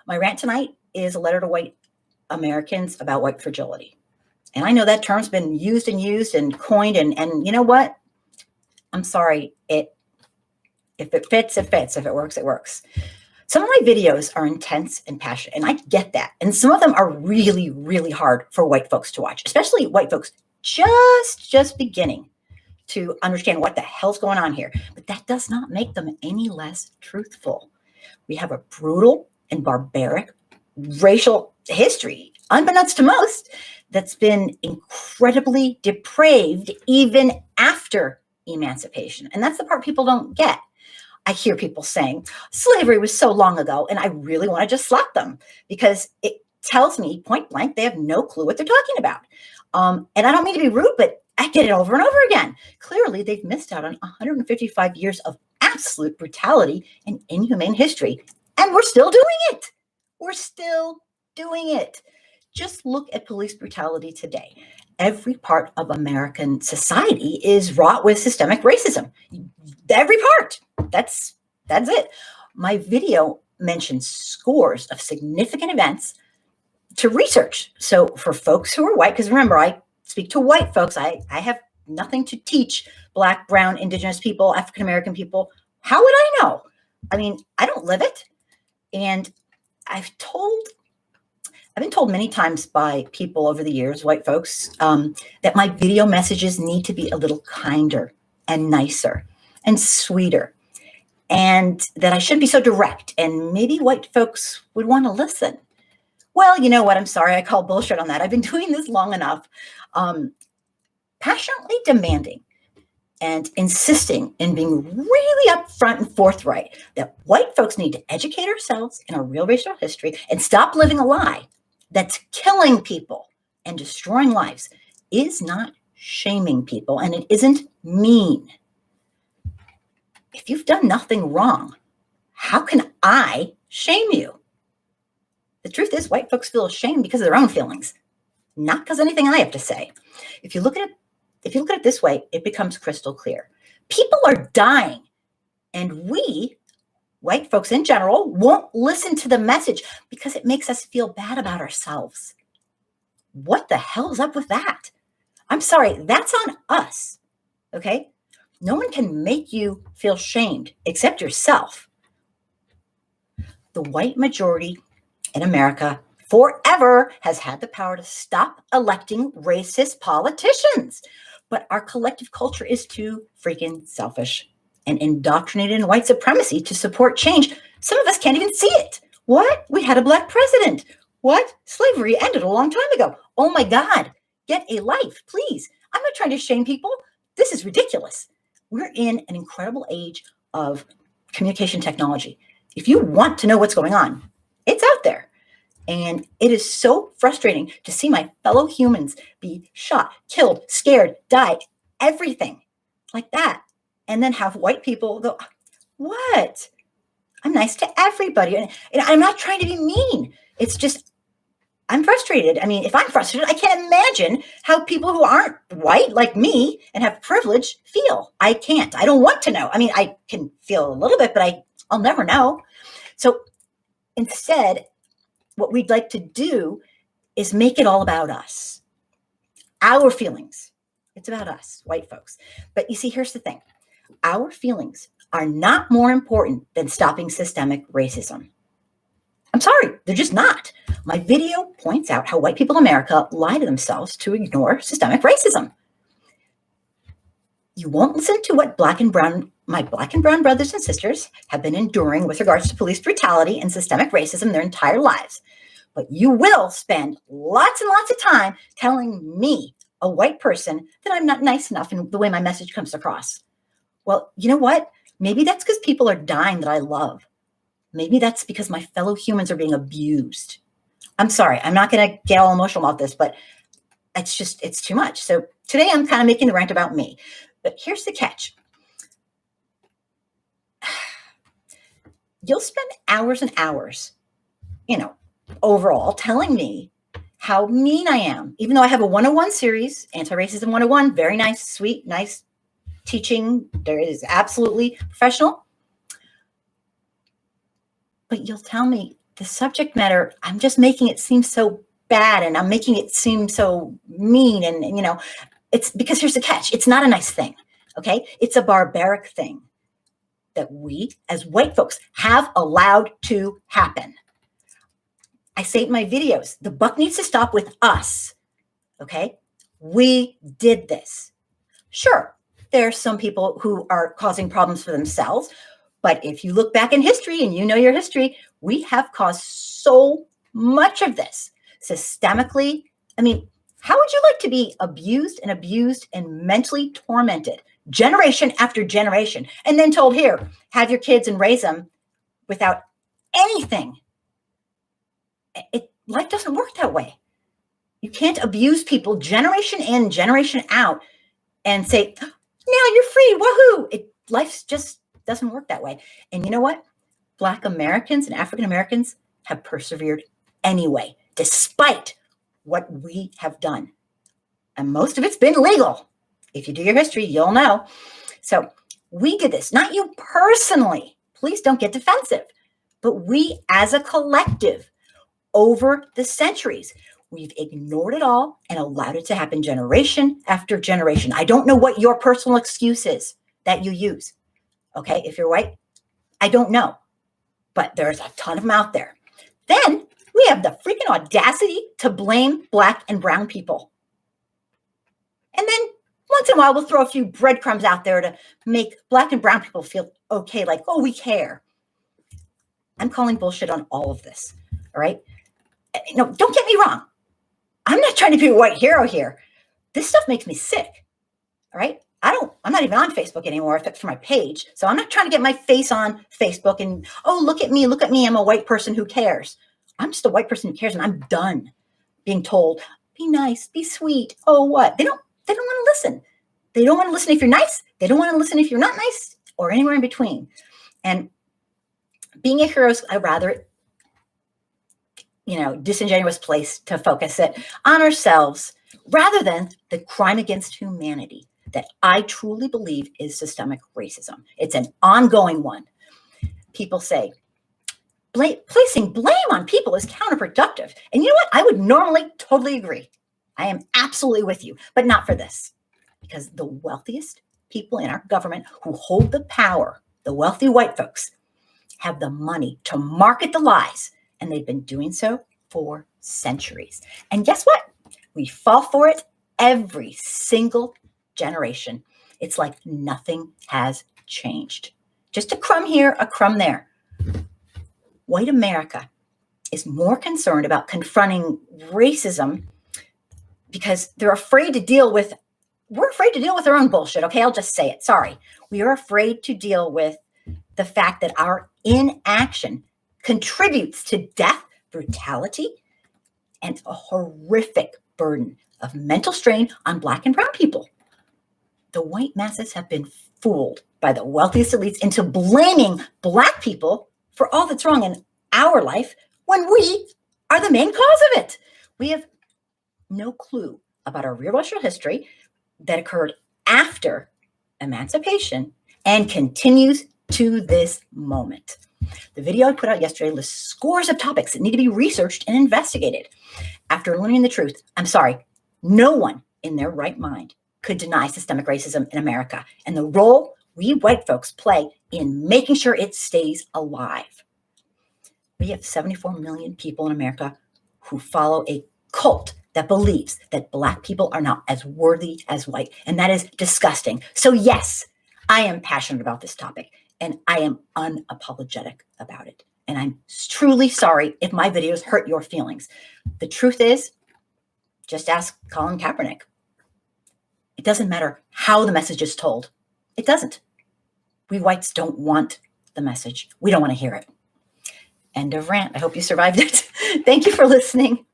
My rant tonight is a letter to white Americans about white fragility. And I know that term's been used and coined, and you know what? I'm sorry. If it fits, it fits. If it works, it works. Some of my videos are intense and passionate, and I get that. And some of them are really, really hard for white folks to watch, especially white folks just beginning to understand what the hell's going on here. But that does not make them any less truthful. We have a brutal and barbaric racial history, unbeknownst to most, that's been incredibly depraved even after emancipation. And that's the part people don't get. I hear people saying slavery was so long ago, and I really want to just slap them because it tells me point blank they have no clue what they're talking about. And I don't mean to be rude, but I get it over and over again. Clearly, they've missed out on 155 years of absolute brutality and inhumane history, and we're still doing it. We're still doing it. Just look at police brutality today. Every part of American society is wrought with systemic racism. Every part. That's it. My video mentions scores of significant events to research. So for folks who are white, because remember, I speak to white folks. I have nothing to teach Black, brown, indigenous people, African-American people. How would I know? I mean, I don't live it. And I've been told many times by people over the years, white folks, that my video messages need to be a little kinder and nicer and sweeter, and that I shouldn't be so direct, and maybe white folks would want to listen. Well, you know what? I'm sorry. I call bullshit on that. I've been doing this long enough. Passionately demanding and insisting in being really upfront and forthright that white folks need to educate ourselves in our real racial history and stop living a lie that's killing people and destroying lives is not shaming people, and it isn't mean. If you've done nothing wrong, how can I shame you? The truth is, white folks feel ashamed because of their own feelings, not because of anything I have to say. If you look at it this way, it becomes crystal clear. People are dying, and we, white folks in general, won't listen to the message because it makes us feel bad about ourselves. What the hell is up with that? I'm sorry, that's on us, okay? No one can make you feel shamed except yourself. The white majority in America forever has had the power to stop electing racist politicians. But our collective culture is too freaking selfish and indoctrinated in white supremacy to support change. Some of us can't even see it. What? We had a Black president. What? Slavery ended a long time ago. Oh my God, get a life, please. I'm not trying to shame people. This is ridiculous. We're in an incredible age of communication technology. If you want to know what's going on, it's out there. And it is so frustrating to see my fellow humans be shot, killed, scared, die, everything like that. And then have white people go, what? I'm nice to everybody. And I'm not trying to be mean. It's just, I'm frustrated. I mean, if I'm frustrated, I can't imagine how people who aren't white like me and have privilege feel. I can't. I don't want to know. I mean, I can feel a little bit, but I'll never know. So instead, what we'd like to do is make it all about us, our feelings. It's about us, white folks. But you see, here's the thing. Our feelings are not more important than stopping systemic racism. I'm sorry, they're just not. My video points out how white people in America lie to themselves to ignore systemic racism. You won't listen to what my Black and brown brothers and sisters have been enduring with regards to police brutality and systemic racism their entire lives. But you will spend lots and lots of time telling me, a white person, that I'm not nice enough in the way my message comes across. Well, you know what? Maybe that's because people are dying that I love. Maybe that's because my fellow humans are being abused. I'm sorry, I'm not going to get all emotional about this, but it's too much. So today I'm kind of making the rant about me. But here's the catch. You'll spend hours and hours, overall telling me how mean I am, even though I have a 101 series, Anti-Racism 101, very nice, sweet, nice teaching. There is absolutely professional. But you'll tell me the subject matter, I'm just making it seem so bad, and I'm making it seem so mean. And, it's because here's the catch. It's not a nice thing. Okay. It's a barbaric thing that we as white folks have allowed to happen. I say it in my videos, the buck needs to stop with us. Okay. We did this. Sure. There's some people who are causing problems for themselves. But if you look back in history and you know your history, we have caused so much of this systemically. I mean, how would you like to be abused and mentally tormented generation after generation, and then told, here, have your kids and raise them without anything? Life doesn't work that way. You can't abuse people generation in, generation out and say, now you're free, woohoo. Life just doesn't work that way. And you know what? Black Americans and African Americans have persevered anyway, despite what we have done. And most of it's been legal. If you do your history, you'll know. So we did this, not you personally. Please don't get defensive. But we as a collective, over the centuries, we've ignored it all and allowed it to happen generation after generation. I don't know what your personal excuse is that you use. Okay, if you're white, I don't know. But there's a ton of them out there. Then we have the freaking audacity to blame Black and brown people. And then once in a while, we'll throw a few breadcrumbs out there to make Black and brown people feel okay, like, oh, we care. I'm calling bullshit on all of this, all right? No, don't get me wrong. I'm not trying to be a white hero here. This stuff makes me sick, all right? I'm not even on Facebook anymore, except for my page. So I'm not trying to get my face on Facebook and, oh, look at me, I'm a white person who cares. I'm just a white person who cares, and I'm done being told, be nice, be sweet. Oh, what? They don't want to listen. They don't want to listen if you're nice. They don't want to listen if you're not nice, or anywhere in between. And being a hero is a rather, disingenuous place to focus it on ourselves rather than the crime against humanity that I truly believe is systemic racism. It's an ongoing one. People say, placing blame on people is counterproductive. And you know what? I would normally totally agree. I am absolutely with you, but not for this. Because the wealthiest people in our government who hold the power, the wealthy white folks, have the money to market the lies. And they've been doing so for centuries. And guess what? We fall for it every single generation. It's like nothing has changed. Just a crumb here, a crumb there. White America is more concerned about confronting racism because we're afraid to deal with our own bullshit. Okay, I'll just say it. Sorry. We are afraid to deal with the fact that our inaction contributes to death, brutality, and a horrific burden of mental strain on Black and brown people. The white masses have been fooled by the wealthiest elites into blaming Black people for all that's wrong in our life when we are the main cause of it. We have no clue about our real racial history that occurred after emancipation and continues to this moment. The video I put out yesterday lists scores of topics that need to be researched and investigated. After learning the truth, I'm sorry, no one in their right mind could deny systemic racism in America and the role we white folks play in making sure it stays alive. We have 74 million people in America who follow a cult that believes that Black people are not as worthy as white, and that is disgusting. So yes, I am passionate about this topic, and I am unapologetic about it. And I'm truly sorry if my videos hurt your feelings. The truth is, just ask Colin Kaepernick. It doesn't matter how the message is told. It doesn't. We whites don't want the message. We don't want to hear it. End of rant. I hope you survived it. Thank you for listening.